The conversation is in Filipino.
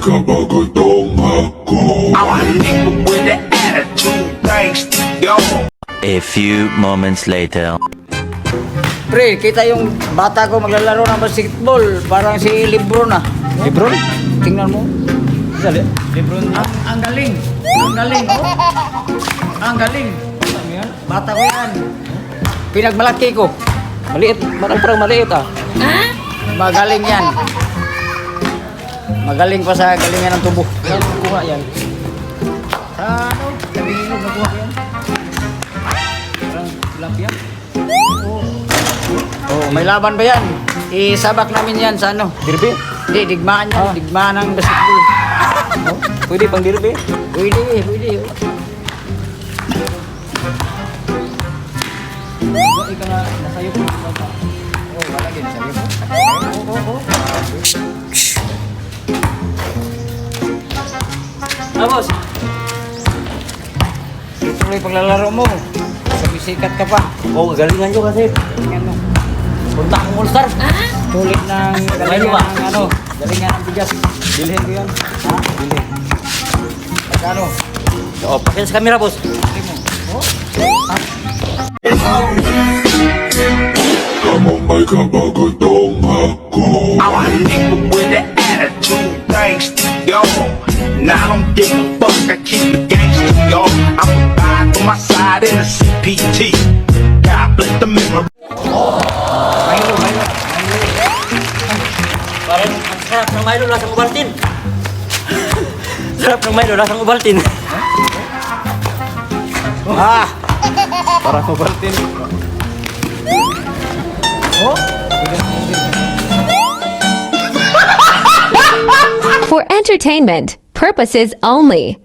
ka ba gustong ako? I'm a nigga with an attitude, thanks to yo. A few moments later. Pre, kita yung bata ko maglalaro ng basketball. Parang si Lebron ah. Lebron? Tingnan mo. Sali, Lebron. Ang galing. Ang galing. Oh. Ang galing. Bata ko yan. Pinagmalaki ko. Maliit, parang maliit ah. Magaling yan. Magaling pa sa galingan ng tubo. Saan kuha yan? Sa ano? Nabihilog na kuha ko yan. Parang tilapia? Oh, may laban ba yan? Isabak namin yan sa ano? Dirbe? Hindi, digmaan yan. Digmaan ng basketball. Oh, pwede pang dirbe? Pwede, pwede. Oh. Ikaw nga, nasayo po. Oh, wala din sa'yo. Boss. Ituloy paglalaro mo. Sabisikat ka pa. Oh, galingan nyo kasi. Galingan mo. Punta akong all-star. Tulit ng galingan ba? ng ano. Galingan ng bigas. Bilhin ko yan. Ha? Bilhin. Pagkano? Oh, pakin sa camera, boss. Kamambay ka ba gustong ako? I'm a nigga with an attitude, thanks to yo. Now I don't give a fuck, I keep it gangster, yo. I'm a ride on my side in a CPT. God bless the memory. Milo, Milo. Parang ang sarap ng Milo, lasang Ubaltin. Sarap ng Milo, lasang Ubaltin. Ah! Parang Ubaltin. Oh! For entertainment purposes only.